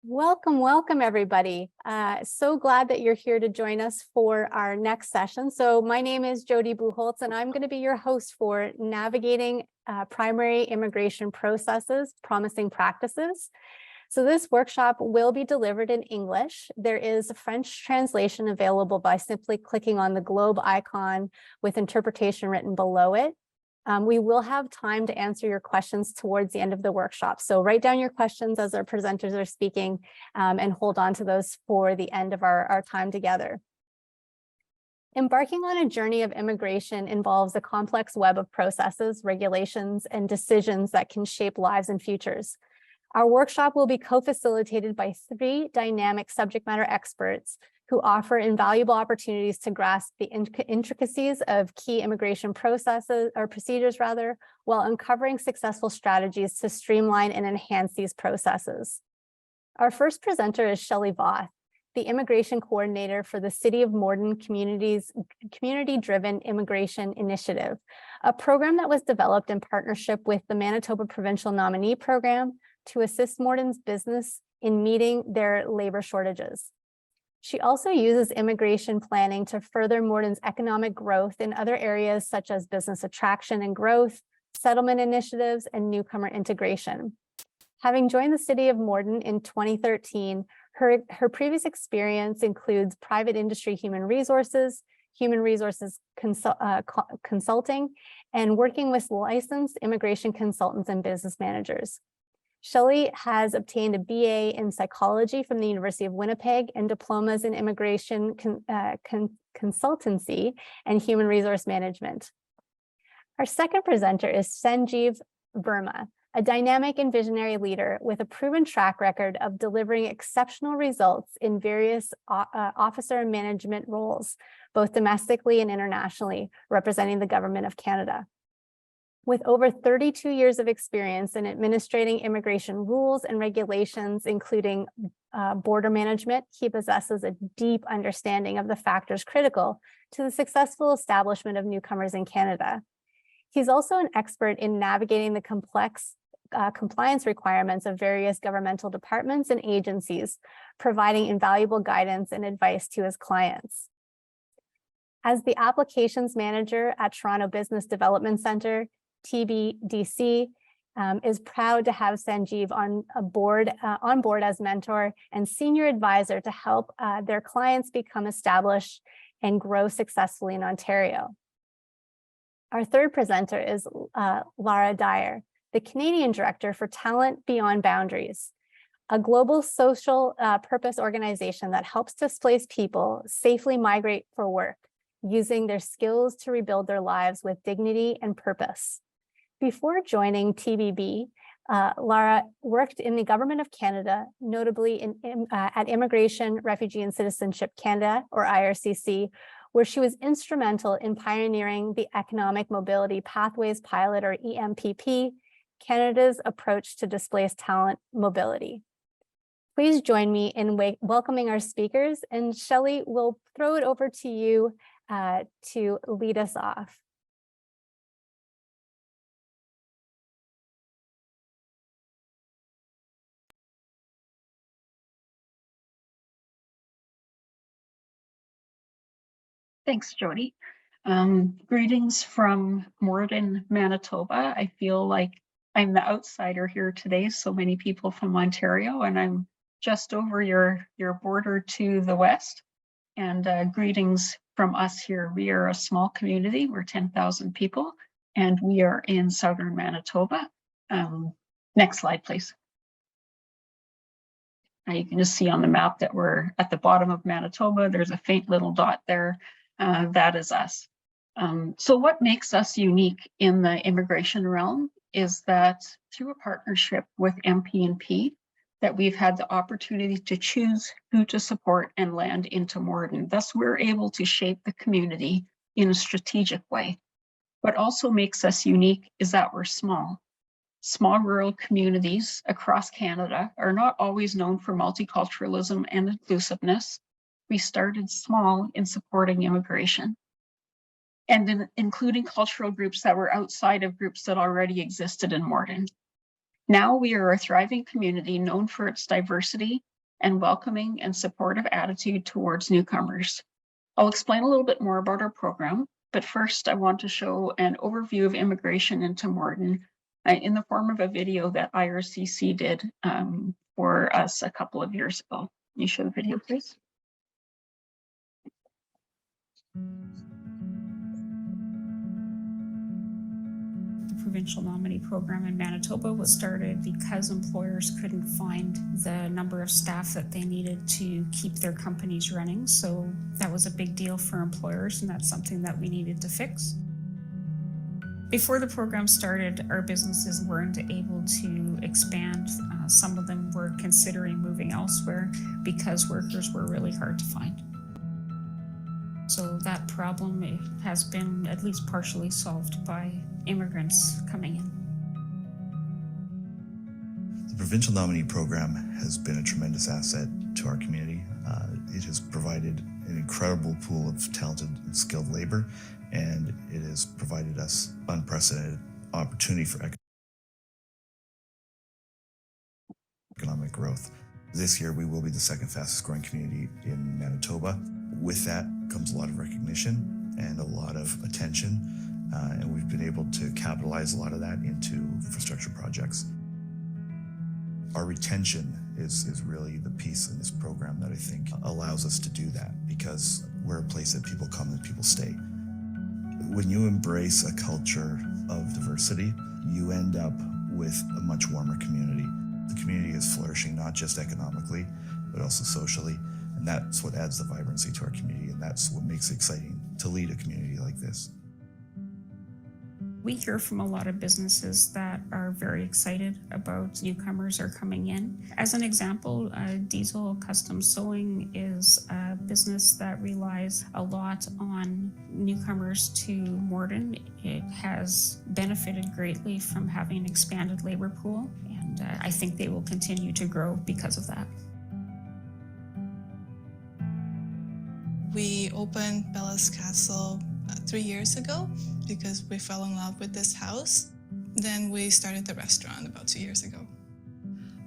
Welcome, welcome everybody. So glad that you're here to join us for our next session. So my name is Jody Buchholz and I'm going to be your host for Navigating Primary Immigration Processes, Promising Practices. So this workshop will be delivered in English. There is a French translation available by simply clicking on the globe icon with interpretation written below it. We will have time to answer your questions towards the end of the workshop. So write down your questions as our presenters are speaking and hold on to those for the end of our time together. Embarking on a journey of immigration involves a complex web of processes, regulations, and decisions that can shape lives and futures. Our workshop will be co-facilitated by 3 dynamic subject matter experts who offer invaluable opportunities to grasp the intricacies of key immigration processes or procedures rather, while uncovering successful strategies to streamline and enhance these processes. Our first presenter is Shelly Voth, the immigration coordinator for the City of Morden Community-Driven Immigration Initiative, a program that was developed in partnership with the Manitoba Provincial Nominee Program to assist Morden's business in meeting their labor shortages. She also uses immigration planning to further Morden's economic growth in other areas such as business attraction and growth, settlement initiatives, and newcomer integration. Having joined the City of Morden in 2013, her previous experience includes private industry human resources consulting, and working with licensed immigration consultants and business managers. Shelly has obtained a BA in psychology from the University of Winnipeg and diplomas in immigration consultancy and human resource management. Our second presenter is Sanjeev Verma, a dynamic and visionary leader with a proven track record of delivering exceptional results in various officer and management roles, both domestically and internationally, representing the Government of Canada. With over 32 years of experience in administrating immigration rules and regulations, including border management, he possesses a deep understanding of the factors critical to the successful establishment of newcomers in Canada. He's also an expert in navigating the complex compliance requirements of various governmental departments and agencies, providing invaluable guidance and advice to his clients. As the applications manager at Toronto Business Development Centre, TBDC is proud to have Sanjeev on board as mentor and senior advisor to help their clients become established and grow successfully in Ontario. Our third presenter is Lara Dyer, the Canadian Director for Talent Beyond Boundaries, a global social purpose organization that helps displaced people safely migrate for work, using their skills to rebuild their lives with dignity and purpose. Before joining TBB, Lara worked in the Government of Canada, notably at Immigration, Refugee and Citizenship Canada, or IRCC, where she was instrumental in pioneering the Economic Mobility Pathways Pilot, or EMPP, Canada's approach to displaced talent mobility. Please join me in welcoming our speakers, and Shelly, we'll throw it over to you to lead us off. Thanks, Jody. Greetings from Morden, Manitoba. I feel like I'm the outsider here today, so many people from Ontario, and I'm just over your border to the west. And greetings from us here. We are a small community. We're 10,000 people, and we are in southern Manitoba. Next slide, please. Now you can just see on the map that we're at the bottom of Manitoba. There's a faint little dot there. That is us. So what makes us unique in the immigration realm is that through a partnership with MP&P, that we've had the opportunity to choose who to support and land into Morden. Thus, we're able to shape the community in a strategic way. What also makes us unique is that we're small. Small rural communities across Canada are not always known for multiculturalism and inclusiveness. We started small in supporting immigration and in including cultural groups that were outside of groups that already existed in Morden. Now we are a thriving community known for its diversity and welcoming and supportive attitude towards newcomers. I'll explain a little bit more about our program, but first I want to show an overview of immigration into Morden in the form of a video that IRCC did for us a couple of years ago. Can you show the video, please? Provincial Nominee Program in Manitoba was started because employers couldn't find the number of staff that they needed to keep their companies running. So that was a big deal for employers, and that's something that we needed to fix. Before the program started, our businesses weren't able to expand. Some of them were considering moving elsewhere because workers were really hard to find. So that problem has been at least partially solved by immigrants coming in. The Provincial Nominee Program has been a tremendous asset to our community. It has provided an incredible pool of talented and skilled labor, and it has provided us unprecedented opportunity for economic growth. This year, we will be the second fastest growing community in Manitoba. With that comes a lot of recognition and a lot of attention, and we've been able to capitalize a lot of that into infrastructure projects. Our retention is really the piece in this program that I think allows us to do that, because we're a place that people come and people stay. When you embrace a culture of diversity, you end up with a much warmer community. The community is flourishing not just economically, but also socially, and that's what adds the vibrancy to our community, and that's what makes it exciting to lead a community like this. We hear from a lot of businesses that are very excited about newcomers are coming in. As an example, Diesel Custom Sewing is a business that relies a lot on newcomers to Morden. It has benefited greatly from having an expanded labor pool, and I think they will continue to grow because of that. We opened Bella's Castle 3 years ago because we fell in love with this house. Then we started the restaurant about 2 years ago.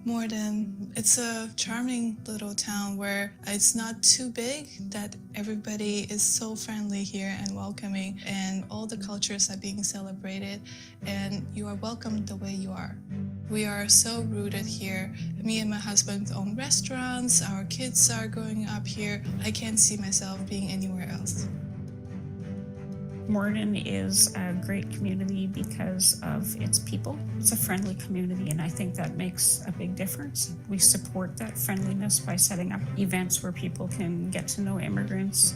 Morden, it's a charming little town where it's not too big, that everybody is so friendly here and welcoming, and all the cultures are being celebrated, and you are welcomed the way you are. We are so rooted here. Me and my husband own restaurants, our kids are growing up here. I can't see myself being anywhere else. Morden is a great community because of its people. It's a friendly community, and I think that makes a big difference. We support that friendliness by setting up events where people can get to know immigrants.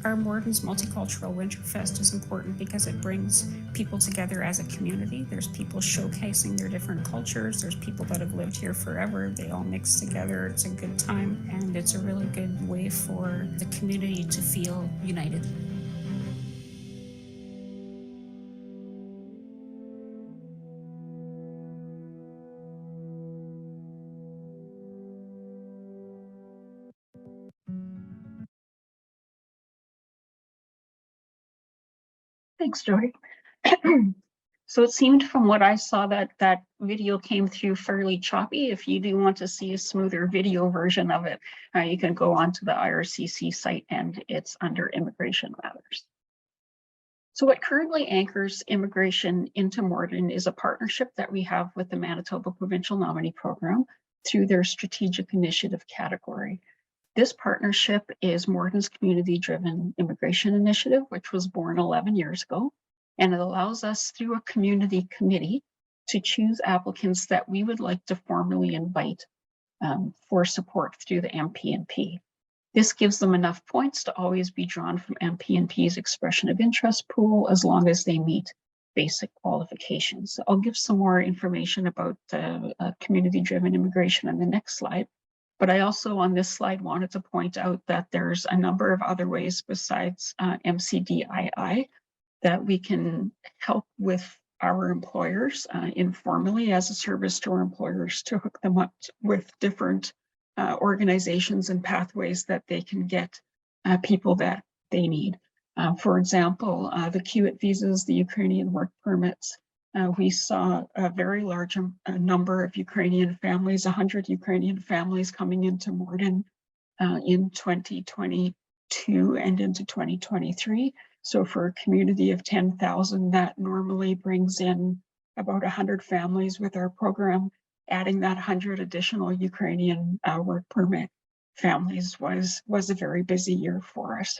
Our Morden's Multicultural Winterfest is important because it brings people together as a community. There's people showcasing their different cultures. There's people that have lived here forever. They all mix together. It's a good time, and it's a really good way for the community to feel united. Thanks, Jody. So it seemed from what I saw that that video came through fairly choppy. If you do want to see a smoother video version of it, you can go onto the IRCC site, and it's under Immigration Matters. So what currently anchors immigration into Morden is a partnership that we have with the Manitoba Provincial Nominee Program through their strategic initiative category. This partnership is Morden's community-driven immigration initiative, which was born 11 years ago, and it allows us through a community committee to choose applicants that we would like to formally invite for support through the MP&P. This gives them enough points to always be drawn from MP&P's expression of interest pool, as long as they meet basic qualifications. I'll give some more information about community-driven immigration on the next slide. But I also on this slide wanted to point out that there's a number of other ways besides MCDII that we can help with our employers informally as a service to our employers, to hook them up with different organizations and pathways that they can get people that they need. For example, the QIT visas, the Ukrainian work permits, We saw a very large number of Ukrainian families, 100 Ukrainian families coming into Morden in 2022 and into 2023. So for a community of 10,000, that normally brings in about 100 families with our program. Adding that 100 additional Ukrainian work permit families was a very busy year for us.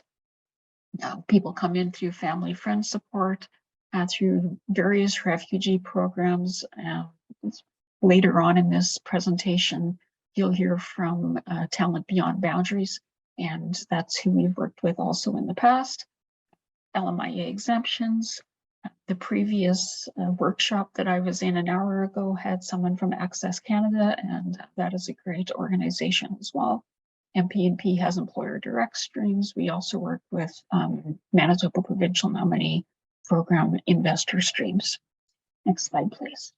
People come in through family friend support, through various refugee programs. Later on in this presentation, you'll hear from Talent Beyond Boundaries, and that's who we've worked with also in the past. LMIA exemptions. The previous workshop that I was in an hour ago had someone from Access Canada, and that is a great organization as well. MP&P has employer direct streams. We also work with Manitoba Provincial Nominee Program investor streams. Next slide, please.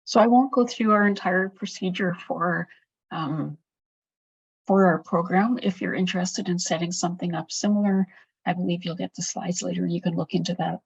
So I won't go through our entire procedure for our program. If you're interested in setting something up similar, I believe you'll get the slides later. You can look into that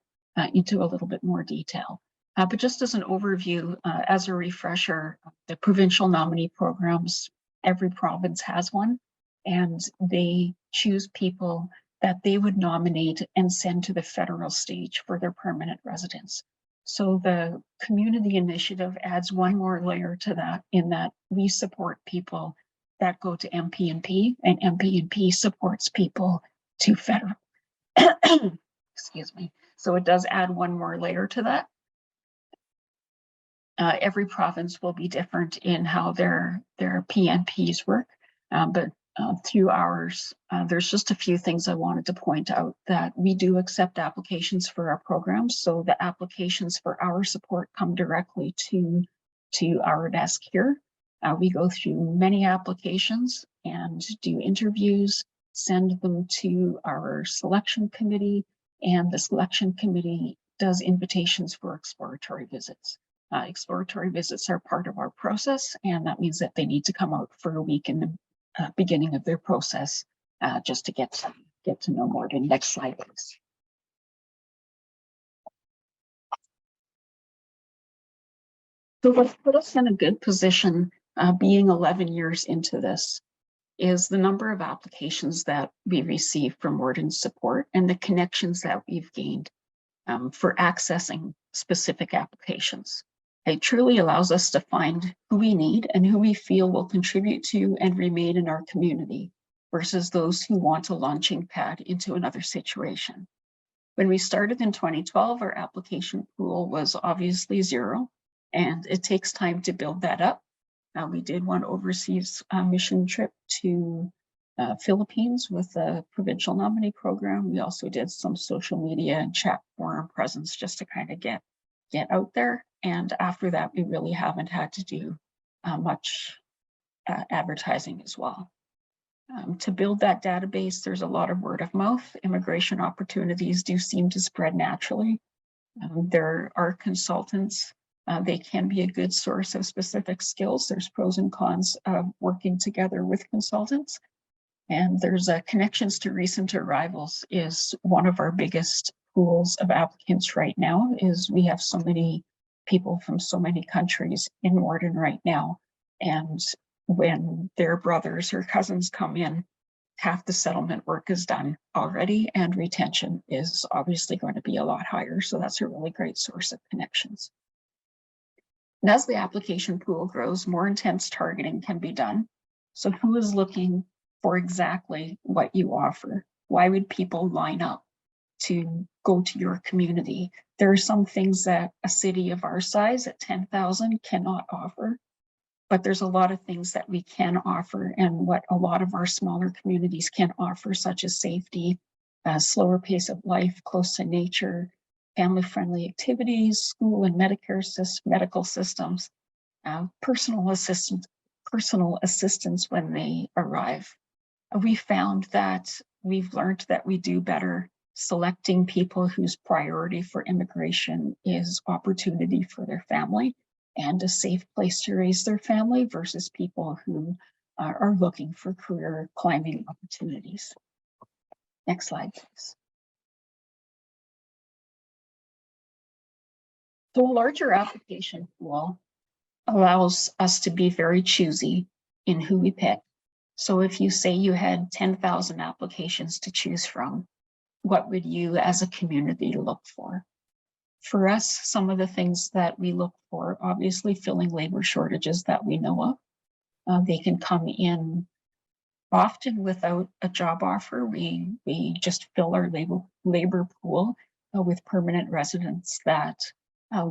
into a little bit more detail. But just as an overview, as a refresher, the provincial nominee programs, every province has one, and they choose people that they would nominate and send to the federal stage for their permanent residence. So the community initiative adds one more layer to that, in that we support people that go to MP&P, and MP&P supports people to federal. Excuse me. So it does add one more layer to that. Every province will be different in how their PNPs work, but through ours, there's just a few things I wanted to point out. That we do accept applications for our programs, so the applications for our support come directly to our desk here. We go through many applications and do interviews, send them to our selection committee, and the selection committee does invitations for exploratory visits. Exploratory visits are part of our process, and that means that they need to come out for a week in the beginning of their process, just to get to know more. Next slide, please. So what's put us in a good position, being 11 years into this, is the number of applications that we receive from Morden support and the connections that we've gained for accessing specific applications. It truly allows us to find who we need and who we feel will contribute to and remain in our community, versus those who want a launching pad into another situation. When we started in 2012, our application pool was obviously 0, and it takes time to build that up. We did one overseas mission trip to Philippines with the provincial nominee program. We also did some social media and chat forum presence just to kind of get out there. And after that, we really haven't had to do much advertising as well. To build that database, there's a lot of word of mouth. Immigration opportunities do seem to spread naturally. There are consultants. They can be a good source of specific skills. There's pros and cons of working together with consultants. And there's connections to recent arrivals is one of our biggest pools of applicants right now. Is we have so many people from so many countries in Morden right now. And when their brothers or cousins come in, half the settlement work is done already, and retention is obviously going to be a lot higher. So that's a really great source of connections. And as the application pool grows, more intense targeting can be done. So who is looking for exactly what you offer? Why would people line up to go to your community? There are some things that a city of our size at 10,000 cannot offer, but there's a lot of things that we can offer, and what a lot of our smaller communities can offer, such as safety, slower pace of life, close to nature, family-friendly activities, school and medical systems, personal assistance when they arrive. We found that we've learned that we do better selecting people whose priority for immigration is opportunity for their family and a safe place to raise their family, versus people who are looking for career climbing opportunities. Next slide, please. So a larger application pool allows us to be very choosy in who we pick. So if you say you had 10,000 applications to choose from, what would you as a community look for? For us, some of the things that we look for, obviously filling labor shortages that we know of. They can come in often without a job offer. We just fill our labor pool with permanent residents that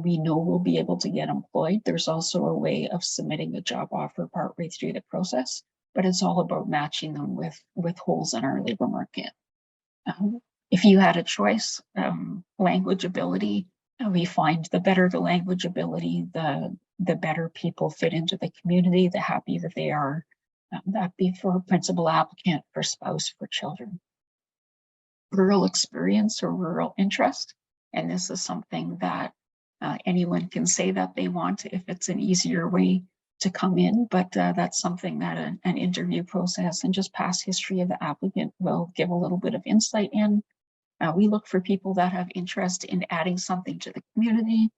we know will be able to get employed. There's also a way of submitting a job offer partway through the process, but it's all about matching them with holes in our labor market. If you had a choice, language ability, we find the better the language ability, the better people fit into the community, the happier they are. That be for principal applicant, for spouse, for children. Rural experience or rural interest. And this is something that anyone can say that they want if it's an easier way to come in, but that's something that an interview process and just past history of the applicant will give a little bit of insight in. We look for people that have interest in adding something to the community,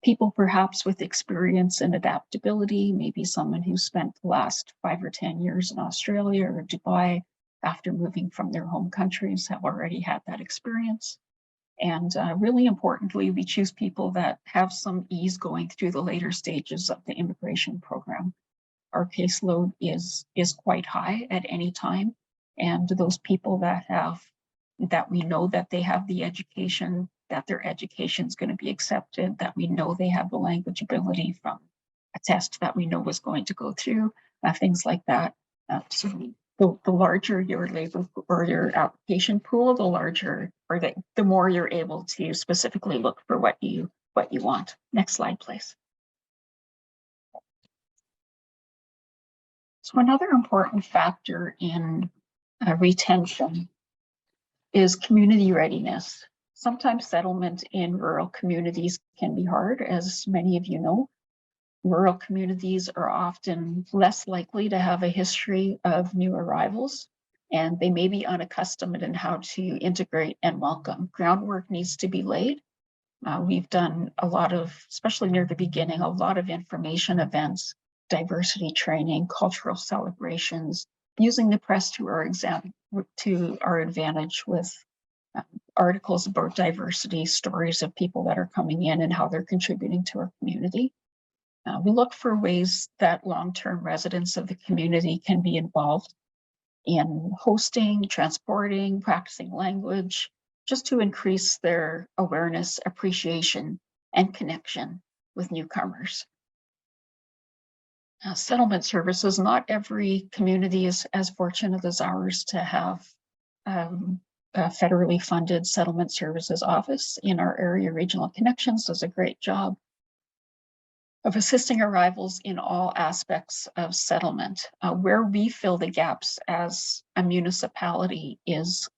people perhaps with experience and adaptability, maybe someone who spent the last 5 or 10 years in Australia or Dubai after moving from their home countries, have already had that experience. And really importantly, we choose people that have some ease going through the later stages of the immigration program. Our caseload is quite high at any time. And those people that we know that they have the education, that their education is going to be accepted, that we know they have the language ability from a test that we know was going to go through, things like that. So the larger your labor or your application pool, the larger or the more you're able to specifically look for what you want. Next slide, please. So another important factor in retention is community readiness. Sometimes settlement in rural communities can be hard, as many of you know. Rural communities are often less likely to have a history of new arrivals, and they may be unaccustomed in how to integrate and welcome. Groundwork needs to be laid. We've done a lot of, especially near the beginning, a lot of information events, diversity training, cultural celebrations, using the press to our advantage with articles about diversity, stories of people that are coming in and how they're contributing to our community. We look for ways that long-term residents of the community can be involved in hosting, transporting, practicing language, just to increase their awareness, appreciation, and connection with newcomers. Settlement services, not every community is as fortunate as ours to have a federally funded settlement services office. In our area, Regional Connections does a great job of assisting arrivals in all aspects of settlement. Where we fill the gaps as a municipality is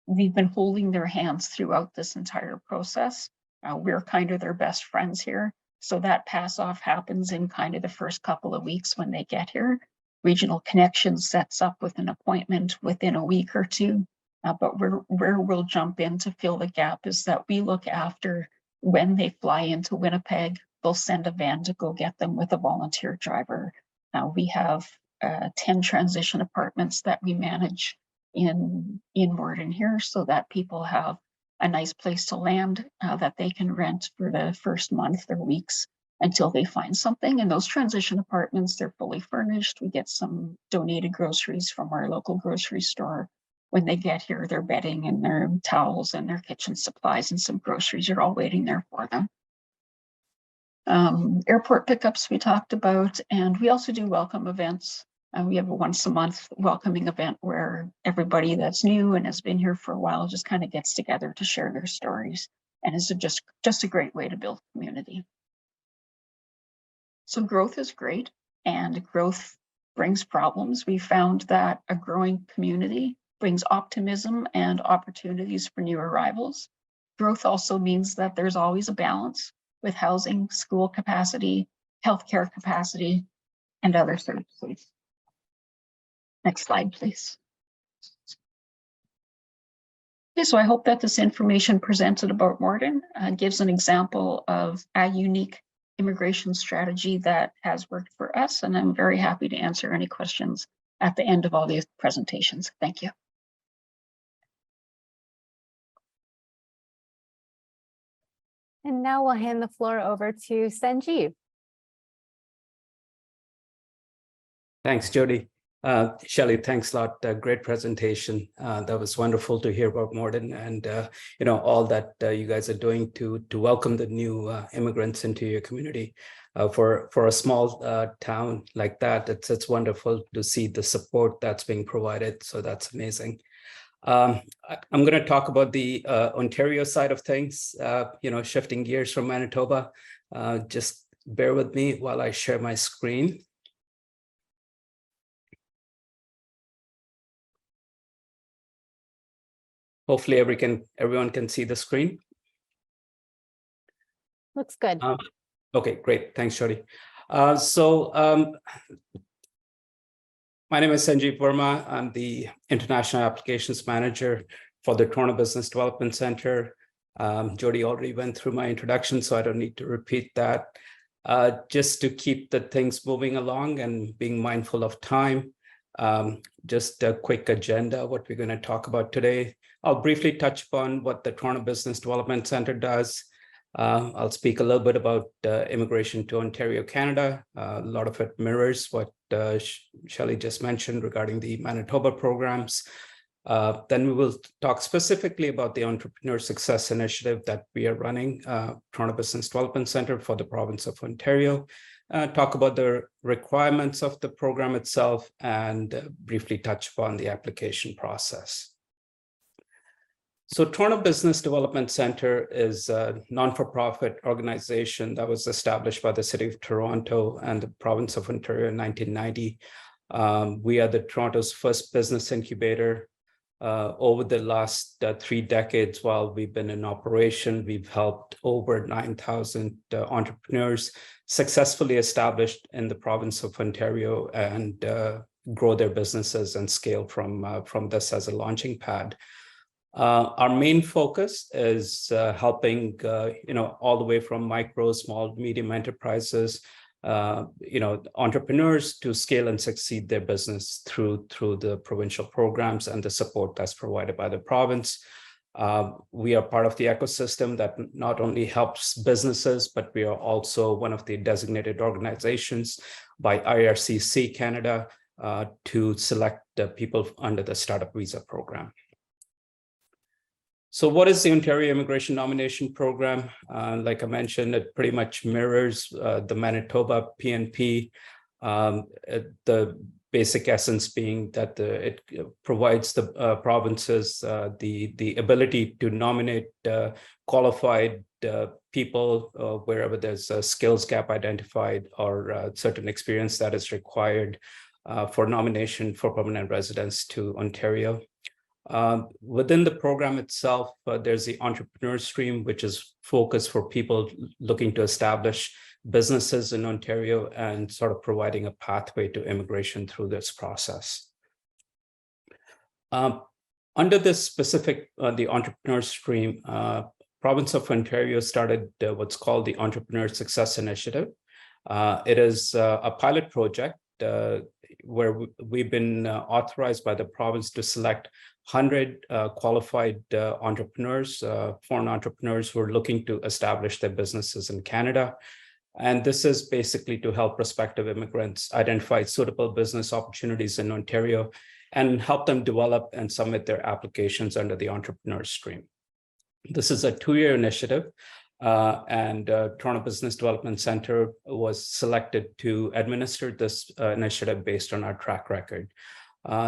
we've been holding their hands throughout this entire process. We're kind of their best friends here. So that pass off happens in kind of the first couple of weeks when they get here. Regional Connections sets up with an appointment within a week or two. But where we'll jump in to fill the gap is that we look after when they fly into Winnipeg. They'll send a van to go get them with a volunteer driver. We have 10 transition apartments that we manage in Morden here, so that people have a nice place to land that they can rent for the first month or weeks until they find something. And those transition apartments, they're fully furnished. We get some donated groceries from our local grocery store. When they get here, their bedding and their towels and their kitchen supplies and some groceries are all waiting there for them. Airport pickups we talked about, and we also do welcome events. We have a once a month welcoming event where everybody that's new and has been here for a while just kind of gets together to share their stories, and it's just a great way to build community. So growth is great, and growth brings problems. We found that a growing community brings optimism and opportunities for new arrivals. Growth also means that there's always a balance with housing, school capacity, healthcare capacity, and other services. Next slide, please. Okay, so I hope that this information presented about Morden gives an example of a unique immigration strategy that has worked for us, and I'm very happy to answer any questions at the end of all these presentations. Thank you. And now we'll hand the floor over to Sanjeev. Thanks, Jody. Shelly, thanks a lot. Great presentation. That was wonderful to hear about Morden and all that you guys are doing to welcome the new immigrants into your community. For a small town like that, it's wonderful to see the support that's being provided. So that's amazing. I'm going to talk about the Ontario side of things. Shifting gears from Manitoba. Just bear with me while I share my screen. Hopefully everyone can see the screen. Looks good. Okay, great. Thanks, Jody. My name is Sanjeev Verma. I'm the International Applications Manager for the Toronto Business Development Center. Jody already went through my introduction, so I don't need to repeat that. Just to keep the things moving along and being mindful of time, just a quick agenda, what we're going to talk about today. I'll briefly touch upon what the Toronto Business Development Center does. I'll speak a little bit about immigration to Ontario, Canada. A lot of it mirrors what Shelly just mentioned regarding the Manitoba programs. Then we will talk specifically about the Entrepreneur Success Initiative that we are running, Toronto Business Development Center for the province of Ontario. Talk about the requirements of the program itself and briefly touch upon the application process. So Toronto Business Development Center is a non-for-profit organization that was established by the City of Toronto and the province of Ontario in 1990. We are the Toronto's first business incubator. Over the last 3 decades while we've been in operation, we've helped over 9,000 entrepreneurs successfully established in the province of Ontario and grow their businesses and scale from this as a launching pad. Our main focus is helping, all the way from micro, small, medium enterprises, entrepreneurs to scale and succeed their business through the provincial programs and the support that's provided by the province. We are part of the ecosystem that not only helps businesses, but we are also one of the designated organizations by IRCC Canada to select people under the Startup Visa program. So what is the Ontario Immigration Nomination Program? Like I mentioned, it pretty much mirrors the Manitoba PNP, the basic essence being that it provides the provinces the ability to nominate qualified people wherever there's a skills gap identified or certain experience that is required for nomination for permanent residence to Ontario. Within the program itself, there's the entrepreneur stream, which is focused for people looking to establish businesses in Ontario and sort of providing a pathway to immigration through this process. Under this specific, the entrepreneur stream, province of Ontario started what's called the Entrepreneur Success Initiative. It is a pilot project where we've been authorized by the province to select 100 qualified entrepreneurs, foreign entrepreneurs who are looking to establish their businesses in Canada. And this is basically to help prospective immigrants identify suitable business opportunities in Ontario and help them develop and submit their applications under the entrepreneur stream. This is a 2-year initiative. And Toronto Business Development Center was selected to administer this initiative based on our track record.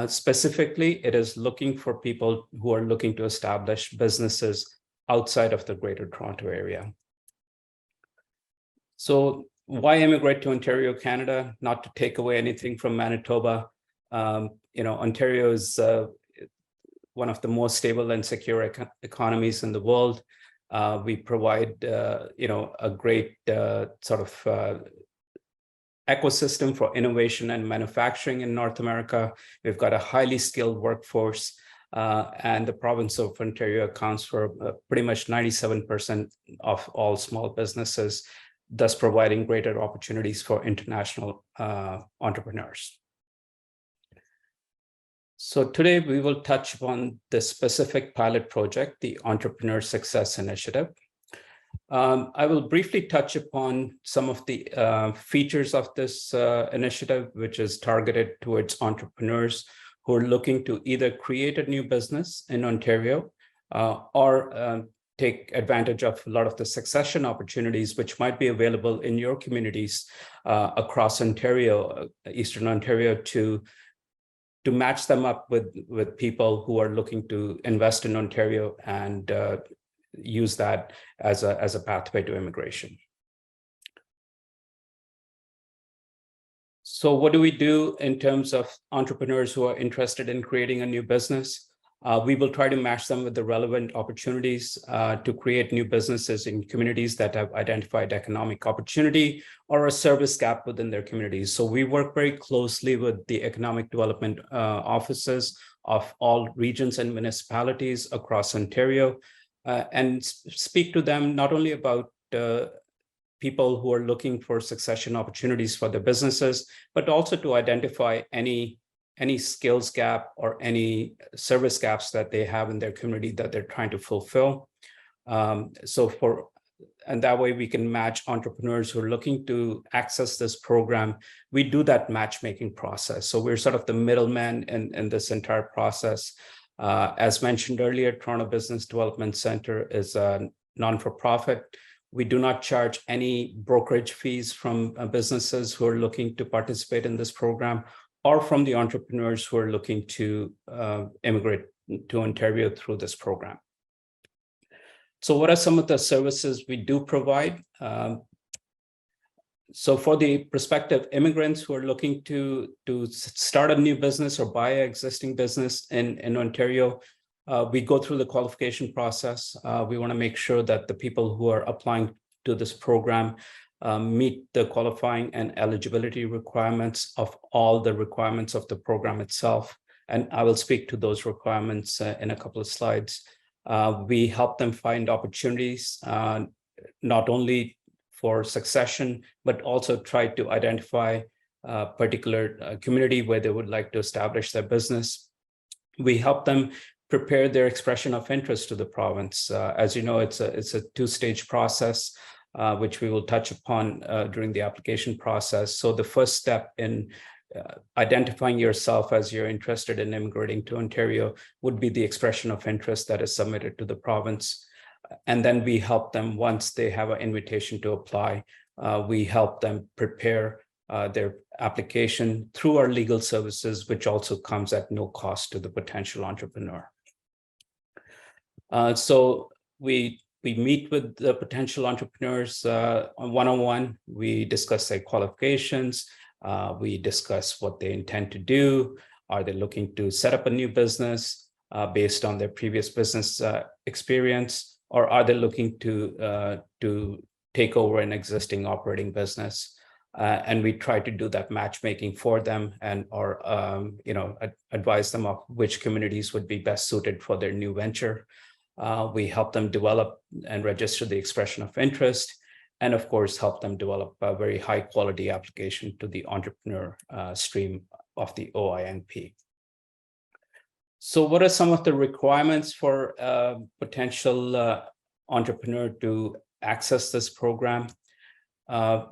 Specifically, it is looking for people who are looking to establish businesses outside of the Greater Toronto Area. So why immigrate to Ontario, Canada? Not to take away anything from Manitoba. Ontario is one of the most stable and secure economies in the world. We provide, a great sort of ecosystem for innovation and manufacturing in North America. We've got a highly skilled workforce. and the province of Ontario accounts for pretty much 97% of all small businesses, thus providing greater opportunities for international entrepreneurs. So today we will touch upon the specific pilot project, the Entrepreneur Success Initiative. I will briefly touch upon some of the features of this initiative, which is targeted towards entrepreneurs who are looking to either create a new business in Ontario or take advantage of a lot of the succession opportunities which might be available in your communities across Ontario, Eastern Ontario, to match them up with people who are looking to invest in Ontario and use that as a pathway to immigration. So what do we do in terms of entrepreneurs who are interested in creating a new business? We will try to match them with the relevant opportunities to create new businesses in communities that have identified economic opportunity or a service gap within their communities. So we work very closely with the economic development offices of all regions and municipalities across Ontario and speak to them not only about people who are looking for succession opportunities for their businesses, but also to identify any skills gap or any service gaps that they have in their community that they're trying to fulfill. And that way we can match entrepreneurs who are looking to access this program. We do that matchmaking process. So we're sort of the middleman in this entire process. As mentioned earlier, Toronto Business Development Center is a non-for-profit. We do not charge any brokerage fees from businesses who are looking to participate in this program, or from the entrepreneurs who are looking to immigrate to Ontario through this program. So what are some of the services we do provide? So for the prospective immigrants who are looking to start a new business or buy an existing business in Ontario, we go through the qualification process. We want to make sure that the people who are applying to this program meet the qualifying and eligibility requirements of all the requirements of the program itself. And I will speak to those requirements in a couple of slides. We help them find opportunities, not only for succession, but also try to identify a particular community where they would like to establish their business. We help them prepare their expression of interest to the province. As you know, it's a two-stage process, which we will touch upon during the application process. So the first step in identifying yourself as you're interested in immigrating to Ontario would be the expression of interest that is submitted to the province. And then we help them, once they have an invitation to apply, we help them prepare their application through our legal services, which also comes at no cost to the potential entrepreneur. So we meet with the potential entrepreneurs one-on-one. We discuss their qualifications. We discuss what they intend to do. Are they looking to set up a new business based on their previous business experience? Or are they looking to take over an existing operating business? And we try to do that matchmaking for them or advise them of which communities would be best suited for their new venture. We help them develop and register the expression of interest, and of course, help them develop a very high quality application to the entrepreneur stream of the OINP. So what are some of the requirements for a potential entrepreneur to access this program?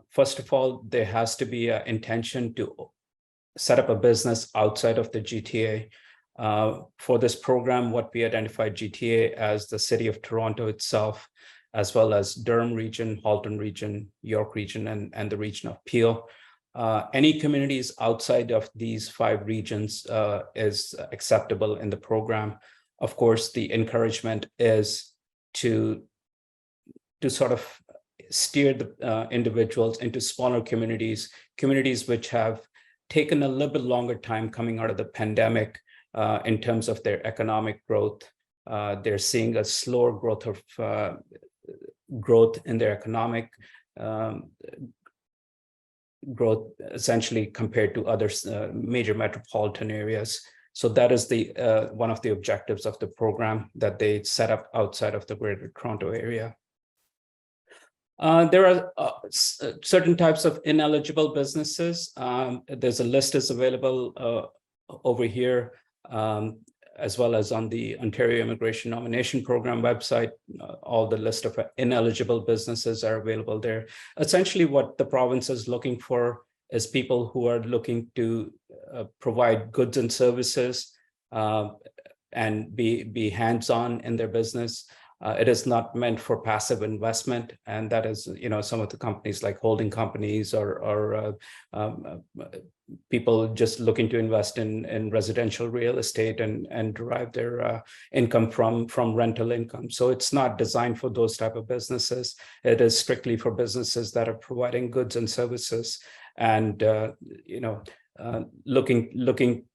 First of all, there has to be an intention to set up a business outside of the GTA. For this program, what we identified GTA as the city of Toronto itself, as well as Durham region, Halton region, York region, and the region of Peel. Any communities outside of these 5 regions is acceptable in the program. Of course, the encouragement is to sort of steer the individuals into smaller communities which have taken a little bit longer time coming out of the pandemic in terms of their economic growth. They're seeing a slower growth in their economic growth, essentially compared to other major metropolitan areas. So that is the one of the objectives of the program that they set up outside of the Greater Toronto area. There are certain types of ineligible businesses. There's a list is available over here, as well as on the Ontario Immigration Nomination Program website. All the list of ineligible businesses are available there. Essentially, what the province is looking for is people who are looking to provide goods and services and be hands-on in their business. It is not meant for passive investment, and that is, some of the companies like holding companies or people just looking to invest in residential real estate and derive their income from rental income. So it's not designed for those type of businesses. It is strictly for businesses that are providing goods and services, and looking.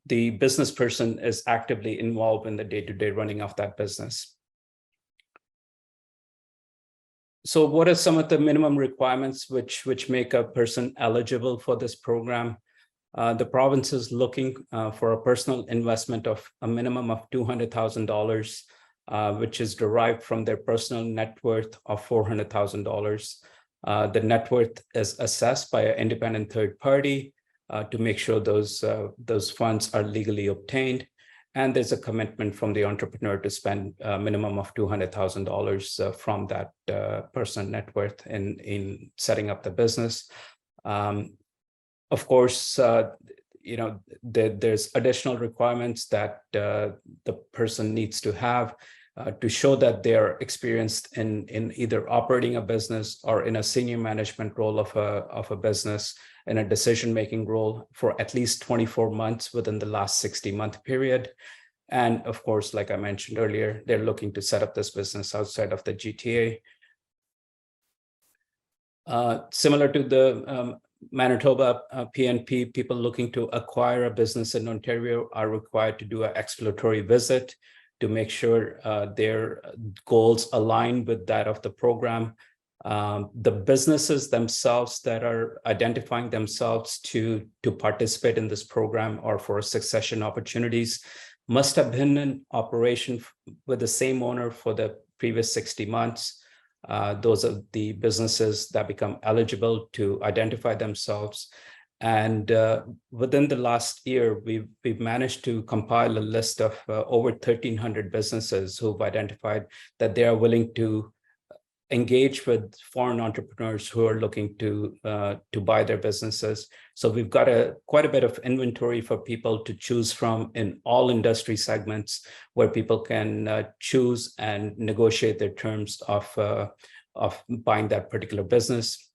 The business person is actively involved in the day-to-day running of that business. So what are some of the minimum requirements which make a person eligible for this program? The province is looking for a personal investment of a minimum of $200,000, which is derived from their personal net worth of $400,000. The net worth is assessed by an independent third party to make sure those funds are legally obtained. And there's a commitment from the entrepreneur to spend a minimum of $200,000 from that personal net worth in setting up the business. Of course, there's additional requirements that the person needs to have to show that they are experienced in either operating a business or in a senior management role of a business, in a decision-making role for at least 24 months within the last 60-month period. And of course, like I mentioned earlier, they're looking to set up this business outside of the GTA. Similar to the Manitoba PNP, people looking to acquire a business in Ontario are required to do an exploratory visit to make sure their goals align with that of the program. The businesses themselves that are identifying themselves to participate in this program or for succession opportunities must have been in operation with the same owner for the previous 60 months. Those are the businesses that become eligible to identify themselves. And within the last year, we've managed to compile a list of over 1,300 businesses who've identified that they are willing to engage with foreign entrepreneurs who are looking to buy their businesses. So we've got quite a bit of inventory for people to choose from in all industry segments, where people can choose and negotiate their terms of buying that particular business.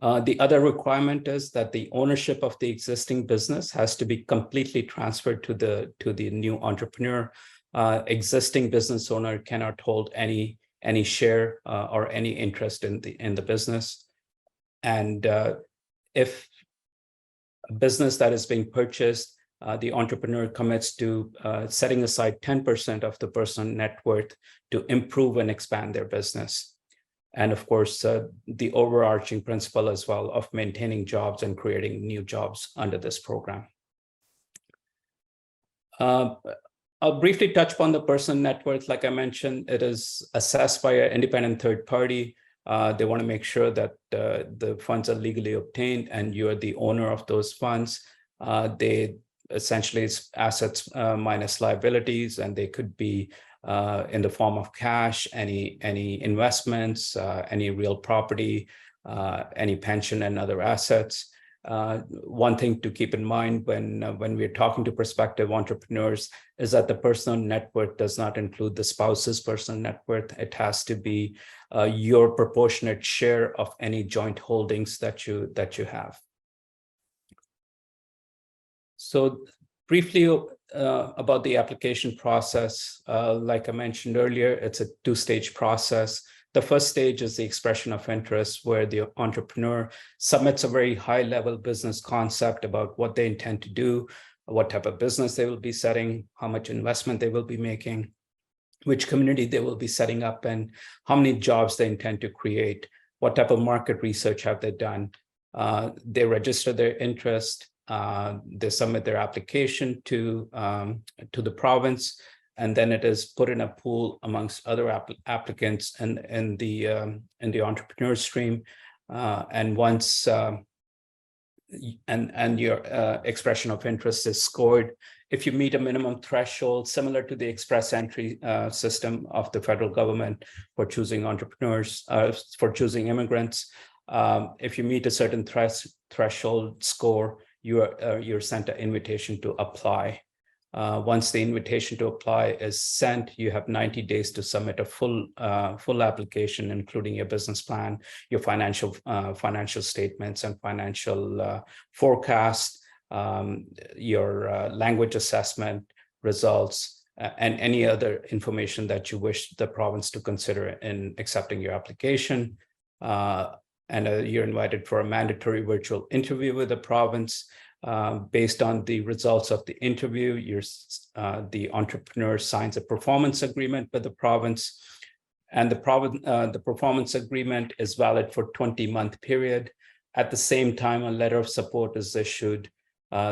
The other requirement is that the ownership of the existing business has to be completely transferred to the new entrepreneur. Existing business owner cannot hold any share or any interest in the business. And if a business that is being purchased, the entrepreneur commits to setting aside 10% of the personal net worth to improve and expand their business. And of course, the overarching principle as well of maintaining jobs and creating new jobs under this program. I'll briefly touch upon the personal net worth. Like I mentioned, it is assessed by an independent third party. They want to make sure that the funds are legally obtained and you're the owner of those funds. They essentially it's assets minus liabilities, and they could be in the form of cash, any investments, any real property, any pension and other assets. One thing to keep in mind when we're talking to prospective entrepreneurs is that the personal net worth does not include the spouse's personal net worth. It has to be your proportionate share of any joint holdings that you have. So briefly about the application process, like I mentioned earlier, it's a two-stage process. The first stage is the expression of interest, where the entrepreneur submits a very high-level business concept about what they intend to do, what type of business they will be setting, how much investment they will be making, which community they will be setting up, and how many jobs they intend to create, what type of market research have they done. They register their interest, they submit their application to the province, and then it is put in a pool amongst other applicants in the entrepreneur stream. And once and your expression of interest is scored, if you meet a minimum threshold similar to the express entry system of the federal government for choosing entrepreneurs, for choosing immigrants, if you meet a certain threshold score, you're sent an invitation to apply. Once the invitation to apply is sent, you have 90 days to submit a full application, including your business plan, your financial statements and financial forecast, your language assessment results, and any other information that you wish the province to consider in accepting your application. And you're invited for a mandatory virtual interview with the province. Based on the results of the interview, the entrepreneur signs a performance agreement with the province, and the performance agreement is valid for 20-month period. At the same time, a letter of support is issued,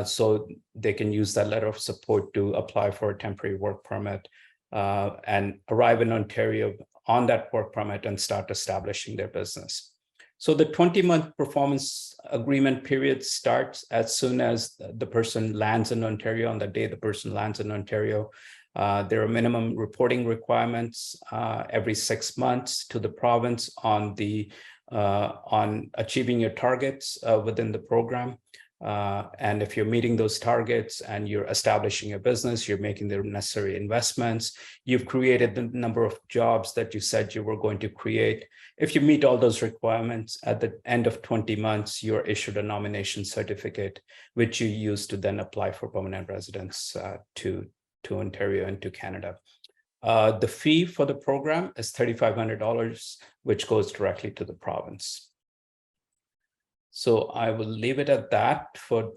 so they can use that letter of support to apply for a temporary work permit and arrive in Ontario on that work permit and start establishing their business. So the 20-month performance agreement period starts as soon as the person lands in Ontario. On the day the person lands in Ontario, there are minimum reporting requirements every 6 months to the province on achieving your targets within the program. And if you're meeting those targets and you're establishing a business, you're making the necessary investments, you've created the number of jobs that you said you were going to create. If you meet all those requirements, at the end of 20 months, you're issued a nomination certificate, which you use to then apply for permanent residence to Ontario and to Canada. The fee for the program is $3,500, which goes directly to the province. So I will leave it at that for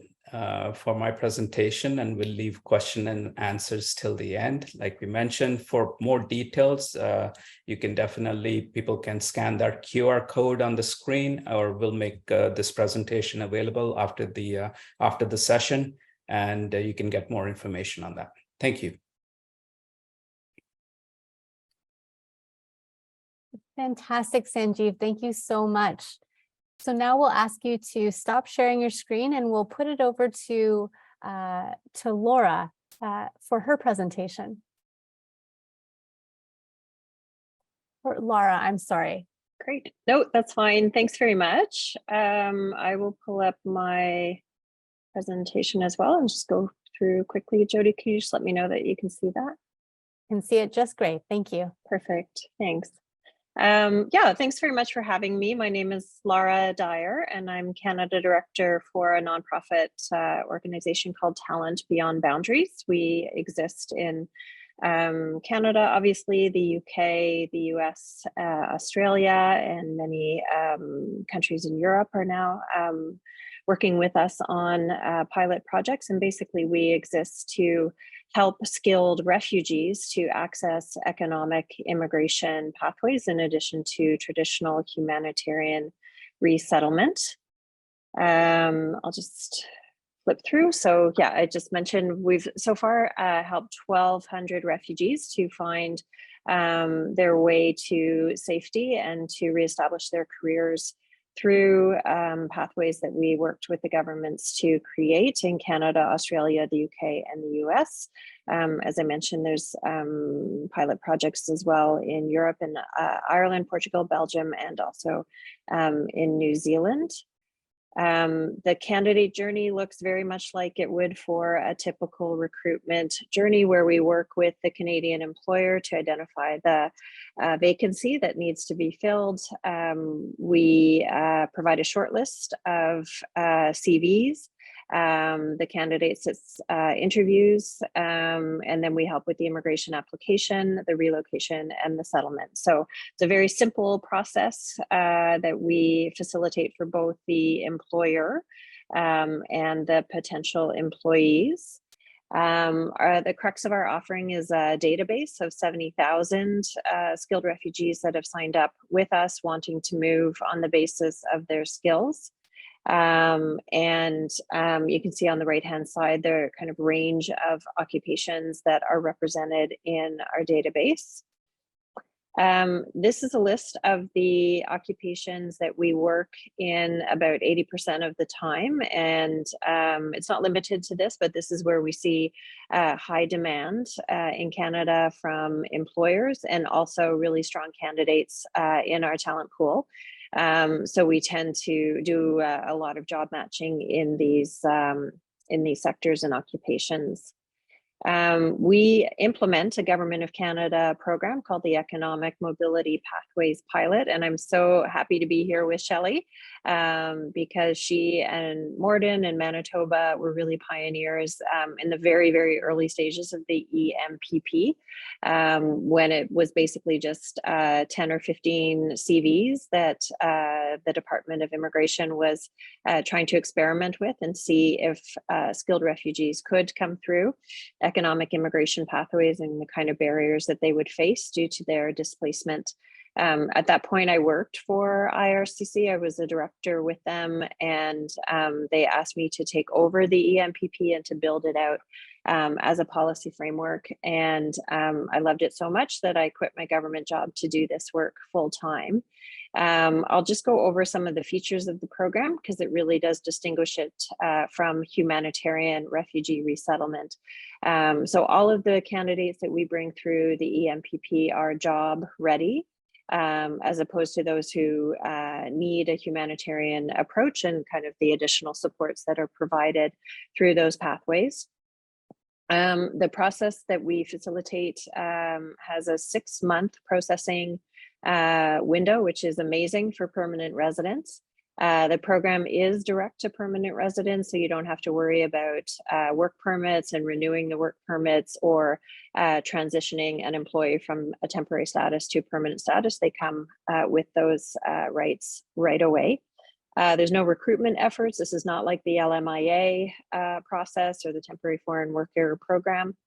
my presentation, and we'll leave question and answers till the end. Like we mentioned, for more details, you can people can scan that QR code on the screen, or we'll make this presentation available after the session, and you can get more information on that. Thank you. Fantastic, Sanjeev. Thank you so much. So now we'll ask you to stop sharing your screen, and we'll put it over to Laura for her presentation. Or Laura, I'm sorry. Great. No, that's fine. Thanks very much. I will pull up my presentation as well and just go through quickly. Jody, can you just let me know that you can see that? I can see it just great. Thank you. Perfect. Thanks. Yeah, thanks very much for having me. My name is Laura Dyer, and I'm Canada Director for a nonprofit organization called Talent Beyond Boundaries. We exist in Canada, obviously, the UK, the US, Australia, and many countries in Europe are now working with us on pilot projects. And basically, we exist to help skilled refugees to access economic immigration pathways in addition to traditional humanitarian resettlement. I'll just flip through. So yeah, I just mentioned we've so far helped 1,200 refugees to find their way to safety and to reestablish their careers through pathways that we worked with the governments to create in Canada, Australia, the UK, and the US. As I mentioned, there's pilot projects as well in Europe and Ireland, Portugal, Belgium, and also in New Zealand. The candidate journey looks very much like it would for a typical recruitment journey, where we work with the Canadian employer to identify the vacancy that needs to be filled. We provide a short list of CVs. The candidates interviews, and then we help with the immigration application, the relocation, and the settlement. So it's a very simple process that we facilitate for both the employer and the potential employees. The crux of our offering is a database of 70,000 skilled refugees that have signed up with us, wanting to move on the basis of their skills. You can see on the right-hand side, there are kind of range of occupations that are represented in our database. This is a list of the occupations that we work in about 80% of the time. And it's not limited to this, but this is where we see high demand in Canada from employers, and also really strong candidates in our talent pool. So we tend to do a lot of job matching in these sectors and occupations. We implement a Government of Canada program called the Economic Mobility Pathways Pilot, and I'm so happy to be here with Shelly because she and Morden and Manitoba were really pioneers in the very, very early stages of the EMPP when it was basically just 10 or 15 CVs that the Department of Immigration was trying to experiment with and see if skilled refugees could come through economic immigration pathways and the kind of barriers that they would face due to their displacement. At that point, I worked for IRCC. I was a director with them, and they asked me to take over the EMPP and to build it out as a policy framework. And I loved it so much that I quit my government job to do this work full time. I'll just go over some of the features of the program because it really does distinguish it from humanitarian refugee resettlement. So all of the candidates that we bring through the EMPP are job ready, as opposed to those who need a humanitarian approach and kind of the additional supports that are provided through those pathways. The process that we facilitate has a 6-month processing window, which is amazing for permanent residents. The program is direct to permanent residents, so you don't have to worry about work permits and renewing the work permits or transitioning an employee from a temporary status to permanent status. They come with those rights right away. There's no recruitment efforts. This is not like the LMIA process or the Temporary Foreign Worker Program.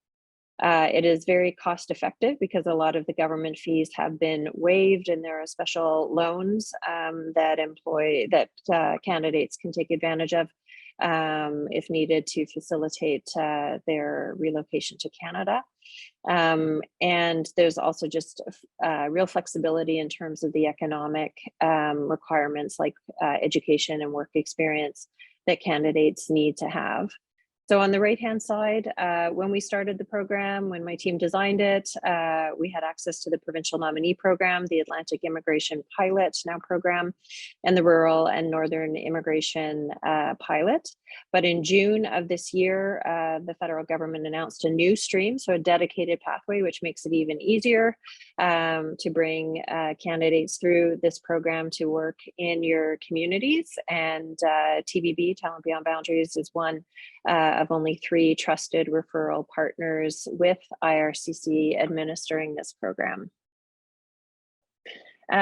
It is very cost effective because a lot of the government fees have been waived, and there are special loans that candidates can take advantage of if needed to facilitate their relocation to Canada. And there's also just real flexibility in terms of the economic requirements like education and work experience that candidates need to have. So on the right-hand side, when we started the program, when my team designed it, we had access to the Provincial Nominee Program, the Atlantic Immigration Pilot now program, and the Rural and Northern Immigration Pilot. But in June of this year, the federal government announced a new stream, so a dedicated pathway, which makes it even easier to bring candidates through this program to work in your communities. And TBB, Talent Beyond Boundaries, is one of only 3 trusted referral partners with IRCC administering this program.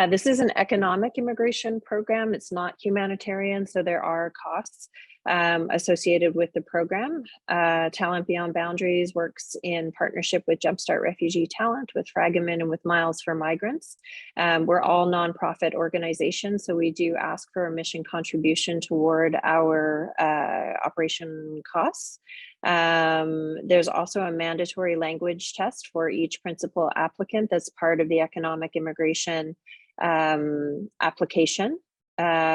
This is an economic immigration program. It's not humanitarian, so there are costs associated with the program. Talent Beyond Boundaries works in partnership with Jumpstart Refugee Talent, with Fragamin, and with Miles for Migrants. We're all nonprofit organizations, so we do ask for a mission contribution toward our operation costs. There's also a mandatory language test for each principal applicant that's part of the economic immigration application.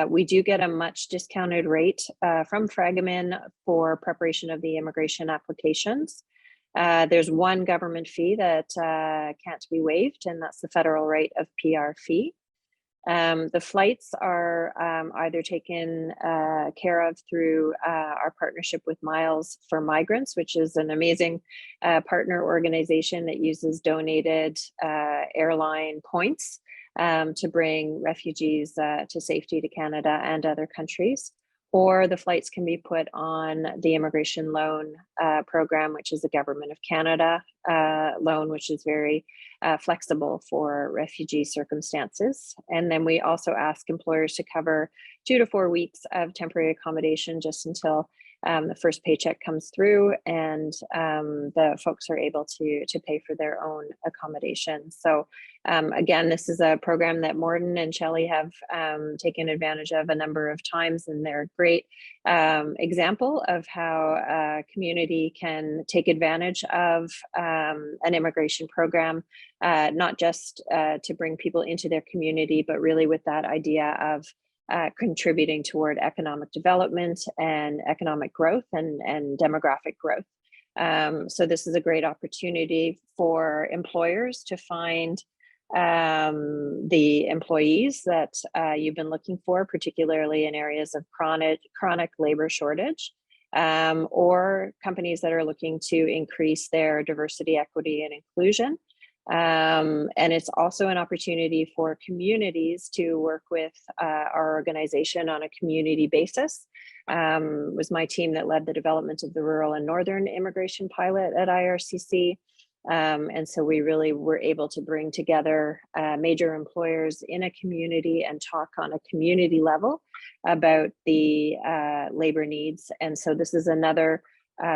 We do get a much discounted rate from Fragamin for preparation of the immigration applications. There's one government fee that can't be waived, and that's the federal rate of PR fee. The flights are either taken care of through our partnership with Miles for Migrants, which is an amazing partner organization that uses donated airline points to bring refugees to safety to Canada and other countries. Or the flights can be put on the immigration loan program, which is the Government of Canada loan, which is very flexible for refugee circumstances. And then we also ask employers to cover 2 to 4 weeks of temporary accommodation just until the first paycheck comes through, and the folks are able to pay for their own accommodation. So again, this is a program that Morden and Shelly have taken advantage of a number of times, and they're a great example of how a community can take advantage of an immigration program, not just to bring people into their community, but really with that idea of contributing toward economic development and economic growth and demographic growth. So this is a great opportunity for employers to find the employees that you've been looking for, particularly in areas of chronic labor shortage, or companies that are looking to increase their diversity, equity, and inclusion. And it's also an opportunity for communities to work with our organization on a community basis. It was my team that led the development of the rural and northern immigration pilot at IRCC. And so we really were able to bring together major employers in a community and talk on a community level about the labor needs. And so this is another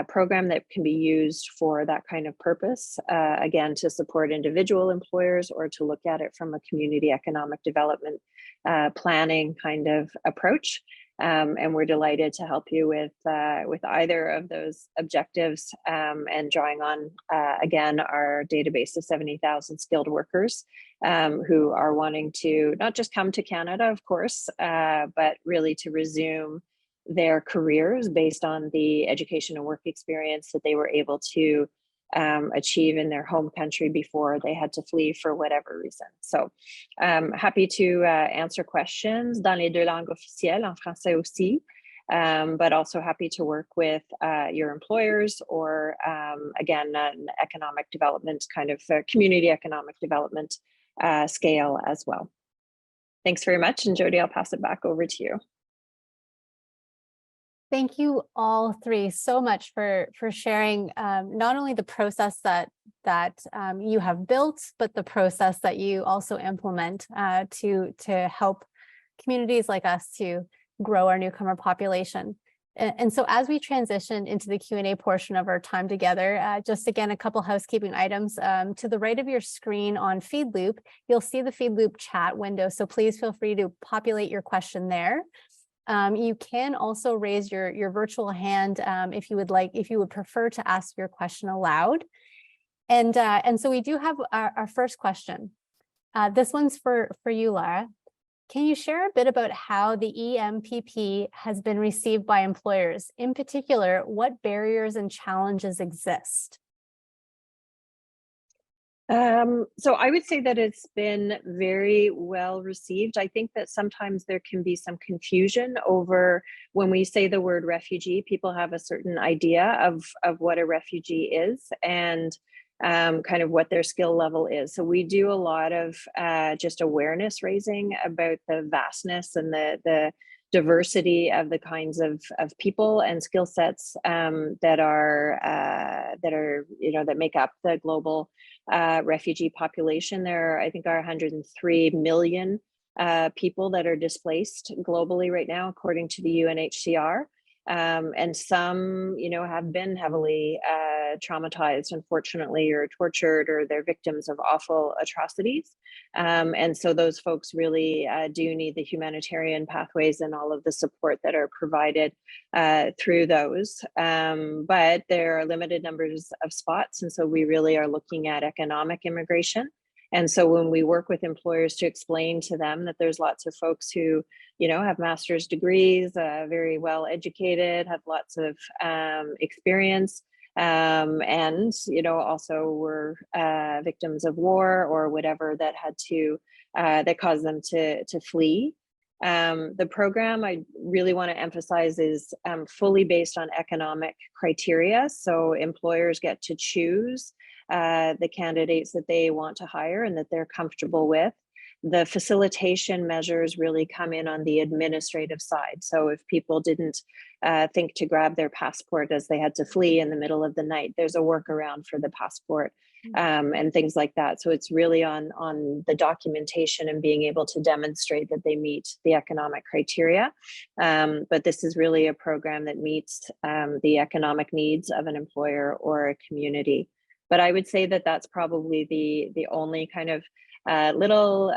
program that can be used for that kind of purpose, again, to support individual employers or to look at it from a community economic development planning kind of approach. And we're delighted to help you with either of those objectives, and drawing on, again, our database of 70,000 skilled workers who are wanting to not just come to Canada, of course, but really to resume their careers based on the education and work experience that they were able to achieve in their home country before they had to flee for whatever reason. So happy to answer questions dans les deux langues officielles, en français aussi, but also happy to work with your employers or again, an economic development kind of community economic development scale as well. Thanks very much. And Jody, I'll pass it back over to you. Thank you all three so much for sharing not only the process that you have built, but the process that you also implement to help communities like us to grow our newcomer population. And so as we transition into the Q&A portion of our time together, just again, a couple housekeeping items. To the right of your screen on FeedLoop, you'll see the FeedLoop chat window. So please feel free to populate your question there. You can also raise your virtual hand if you would prefer to ask your question aloud. And so we do have our first question. This one's for you, Lara. Can you share a bit about how the EMPP has been received by employers? In particular, what barriers and challenges exist? So I would say that it's been very well received. I think that sometimes there can be some confusion over when we say the word refugee, people have a certain idea of what a refugee is and kind of what their skill level is. So we do a lot of just awareness raising about the vastness and the diversity of the kinds of people and skill sets that make up the global refugee population. There, I think, are 103 million people that are displaced globally right now, according to the UNHCR. And some, have been heavily traumatized, unfortunately, or tortured, or they're victims of awful atrocities. And so those folks really do need the humanitarian pathways and all of the support that are provided through those. But there are limited numbers of spots. And so we really are looking at economic immigration. And so when we work with employers to explain to them that there's lots of folks who, have master's degrees, very well educated, have lots of experience, and, also were victims of war or whatever that had to, that caused them to flee. The program I really want to emphasize is fully based on economic criteria. So employers get to choose the candidates that they want to hire and that they're comfortable with. The facilitation measures really come in on the administrative side. So if people didn't think to grab their passport as they had to flee in the middle of the night, there's a workaround for the passport. and things like that. So it's really on the documentation and being able to demonstrate that they meet the economic criteria. But this is really a program that meets the economic needs of an employer or a community. But I would say that that's probably the only kind of little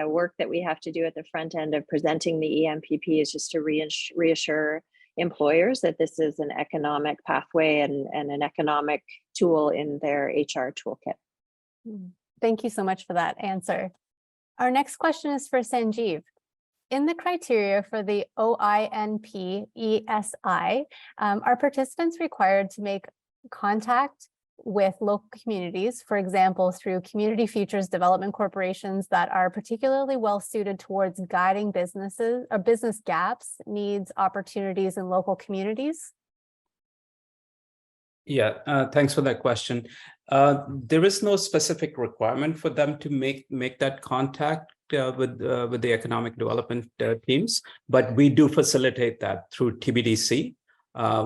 work that we have to do at the front end of presenting the EMPP is just to reassure employers that this is an economic pathway and an economic tool in their HR toolkit. Thank you so much for that answer. Our next question is for Sanjeev. In the criteria for the OINP ESI, are participants required to make contact with local communities, for example, through community futures development corporations that are particularly well suited towards guiding businesses or business gaps, needs, opportunities in local communities? Yeah, thanks for that question. There is no specific requirement for them to make that contact with the economic development teams, but we do facilitate that through TBDC.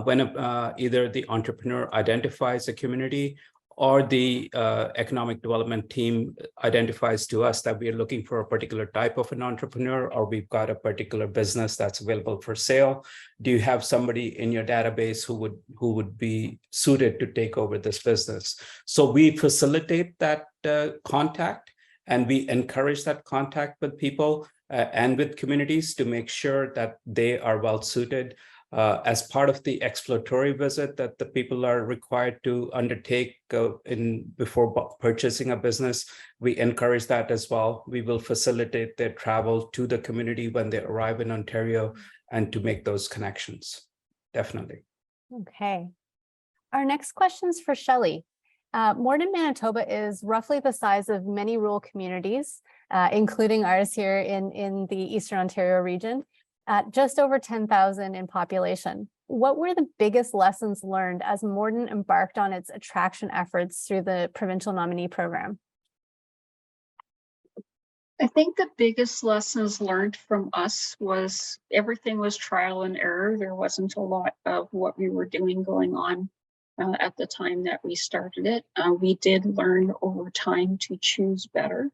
When either the entrepreneur identifies a community or the economic development team identifies to us that we are looking for a particular type of an entrepreneur, or we've got a particular business that's available for sale. Do you have somebody in your database who would be suited to take over this business? So we facilitate that contact, and we encourage that contact with people and with communities to make sure that they are well suited. As part of the exploratory visit that the people are required to undertake before purchasing a business, we encourage that as well. We will facilitate their travel to the community when they arrive in Ontario and to make those connections. Definitely. Okay. Our next question is for Shelly. Morden, Manitoba is roughly the size of many rural communities, including ours here in the Eastern Ontario region, at just over 10,000 in population. What were the biggest lessons learned as Morden embarked on its attraction efforts through the Provincial Nominee Program? I think the biggest lessons learned from us was everything was trial and error. There wasn't a lot of what we were doing going on at the time that we started it. We did learn over time to choose better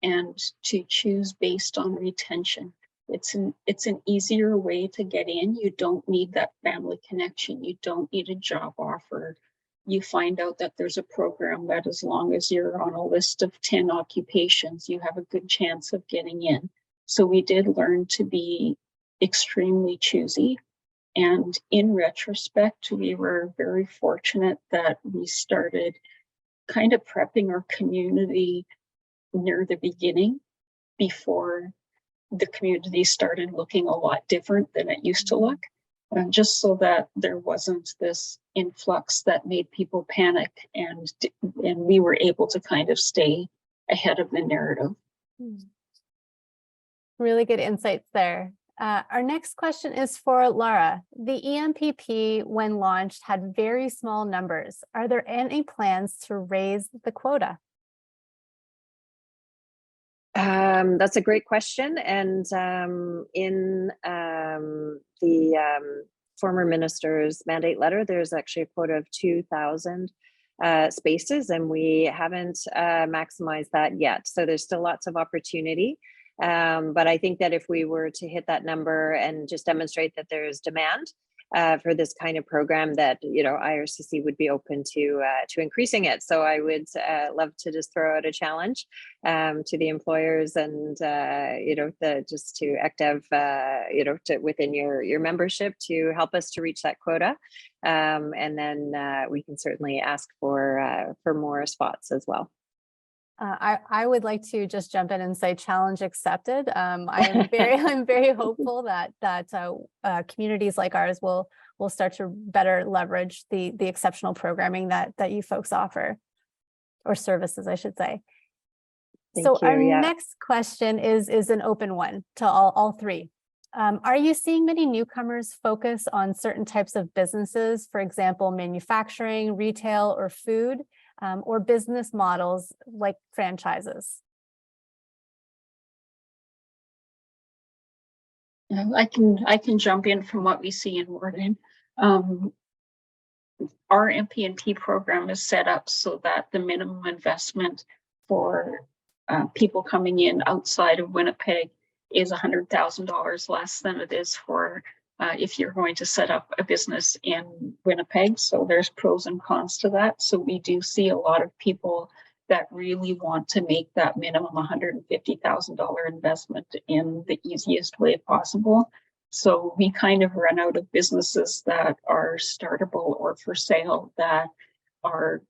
and to choose based on retention. It's an easier way to get in. You don't need that family connection. You don't need a job offer. You find out that there's a program that as long as you're on a list of 10 occupations, you have a good chance of getting in. So we did learn to be extremely choosy. And in retrospect, we were very fortunate that we started kind of prepping our community near the beginning before the community started looking a lot different than it used to look, just so that there wasn't this influx that made people panic, and we were able to kind of stay ahead of the narrative. Really good insights there. Our next question is for Laura. The EMPP, when launched, had very small numbers. Are there any plans to raise the quota? That's a great question. And in the former minister's mandate letter, there's actually a quota of 2,000 spaces, and we haven't maximized that yet. So there's still lots of opportunity. But I think that if we were to hit that number and just demonstrate that there's demand for this kind of program, that IRCC would be open to increasing it. So I would love to just throw out a challenge to the employers and just to ACTEV to within your membership to help us to reach that quota, and then we can certainly ask for more spots as well. I would like to just jump in and say challenge accepted. I'm very hopeful that communities like ours will start to better leverage the exceptional programming that you folks offer, or services, I should say. Next question is an open one to all three. Are you seeing many newcomers focus on certain types of businesses, for example, manufacturing, retail, or food? Or business models like franchises? I can jump in from what we see in Morden. our MP&T program is set up so that the minimum investment for people coming in outside of Winnipeg is $100,000 less than it is for if you're going to set up a business in Winnipeg. So there's pros and cons to that. So we do see a lot of people that really want to make that minimum $150,000 investment in the easiest way possible. So we kind of run out of businesses that are startable or for sale that are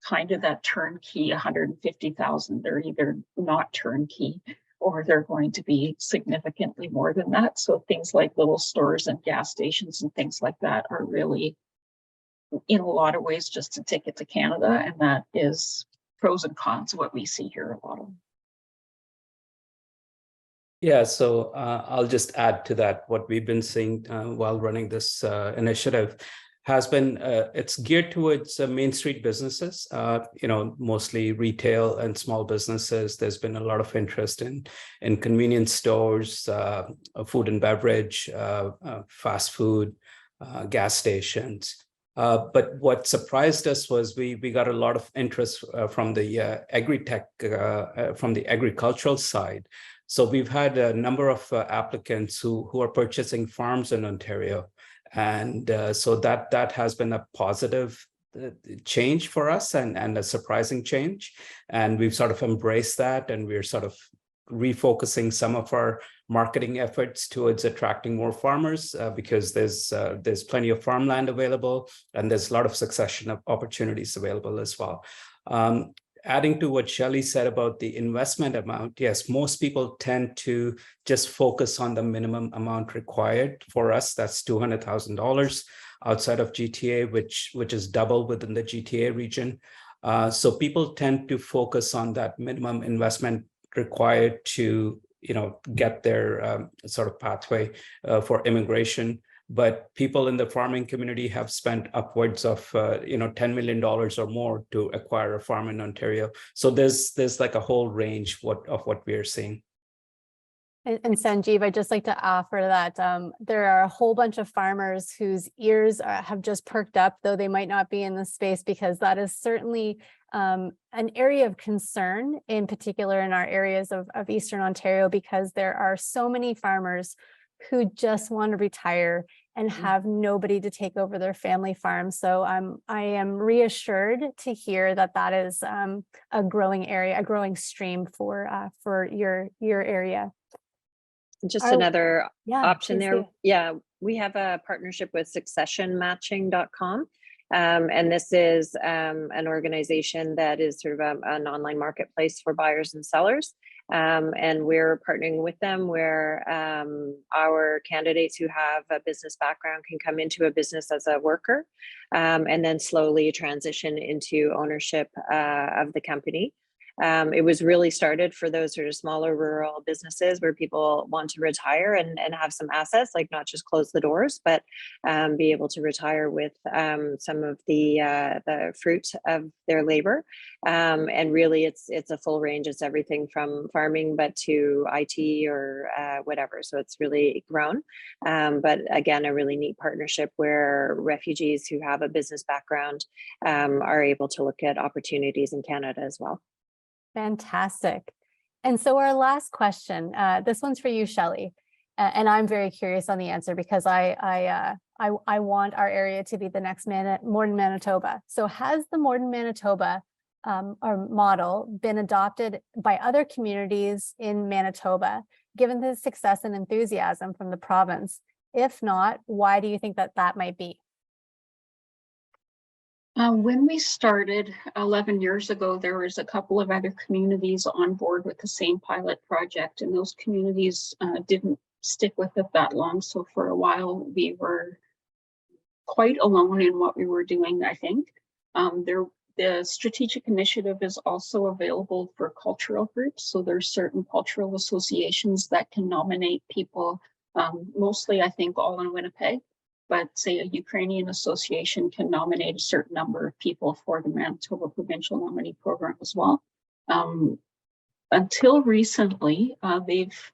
kind of that turnkey 150,000. They're either not turnkey or they're going to be significantly more than that. So things like little stores and gas stations and things like that are really, in a lot of ways, just a ticket to Canada. And that is pros and cons of what we see here a lot of. Yeah, so I'll just add to that. What we've been seeing while running this initiative has been it's geared towards Main Street businesses, mostly retail and small businesses. There's been a lot of interest in convenience stores, food and beverage, fast food, gas stations. But what surprised us was we got a lot of interest from the agri-tech, from the agricultural side. So we've had a number of applicants who are purchasing farms in Ontario. And so that has been a positive change for us and a surprising change. And we've sort of embraced that, and we're sort of refocusing some of our marketing efforts towards attracting more farmers because there's plenty of farmland available, and there's a lot of succession of opportunities available as well. Adding to what Shelly said about the investment amount, yes, most people tend to just focus on the minimum amount required. For us, that's $200,000 outside of GTA, which is double within the GTA region. So people tend to focus on that minimum investment required to, get their sort of pathway for immigration. But people in the farming community have spent upwards of $10 million or more to acquire a farm in Ontario. So there's like a whole range of what we are seeing. And Sanjeev, I'd just like to offer that there are a whole bunch of farmers whose ears have just perked up, though they might not be in the space, because that is certainly an area of concern, in particular in our areas of Eastern Ontario, because there are so many farmers who just want to retire and have nobody to take over their family farm. So I am reassured to hear that is a growing area, a growing stream for your area. Just another option there. Do. Yeah, we have a partnership with successionmatching.com. And this is an organization that is sort of an online marketplace for buyers and sellers. And we're partnering with them where our candidates who have a business background can come into a business as a worker and then slowly transition into ownership of the company. It was really started for those sort of smaller rural businesses where people want to retire and have some assets, like not just close the doors, but be able to retire with some of the fruit of their labor. And really, it's a full range. It's everything from farming, but to IT or whatever. So it's really grown. But again, a really neat partnership where refugees who have a business background are able to look at opportunities in Canada as well. Fantastic. And so our last question, this one's for you, Shelly, and I'm very curious on the answer because I want our area to be the next Morden, Manitoba. So has the Morden, Manitoba or model been adopted by other communities in Manitoba, given the success and enthusiasm from the province? If not, why do you think that might be? When we started 11 years ago, there was a couple of other communities on board with the same pilot project, and those communities didn't stick with it that long. So for a while, we were quite alone in what we were doing, I think. The strategic initiative is also available for cultural groups. So there's certain cultural associations that can nominate people, mostly, I think, all in Winnipeg. But say a Ukrainian association can nominate a certain number of people for the Manitoba Provincial Nominee Program as well. Until recently, they've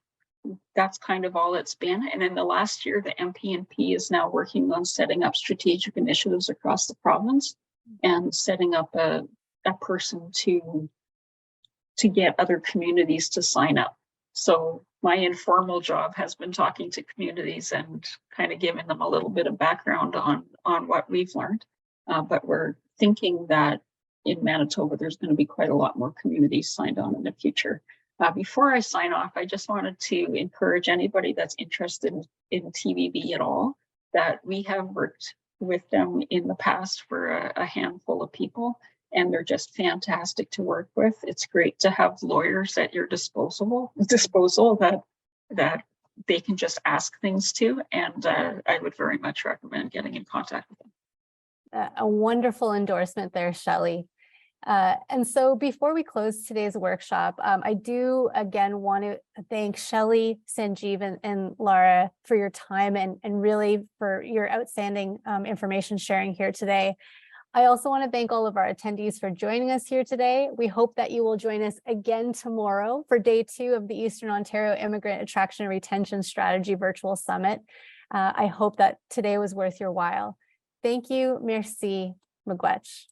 that's kind of all it's been. And in the last year, the MPNP is now working on setting up strategic initiatives across the province and setting up a person to get other communities to sign up. So my informal job has been talking to communities and kind of giving them a little bit of background on what we've learned. But we're thinking that in Manitoba, there's going to be quite a lot more communities signed on in the future. Before I sign off, I just wanted to encourage anybody that's interested in TVB at all, that we have worked with them in the past for a handful of people, and they're just fantastic to work with. It's great to have lawyers at your disposal that they can just ask things to, and I would very much recommend getting in contact with them. A wonderful endorsement there, Shelly. And so before we close today's workshop, I do again want to thank Shelly, Sanjeev, and Lara for your time and really for your outstanding information sharing here today. I also want to thank all of our attendees for joining us here today. We hope that you will join us again tomorrow for day 2 of the Eastern Ontario Immigrant Attraction and Retention Strategy Virtual Summit. I hope that today was worth your while. Thank you. Merci. Miigwech.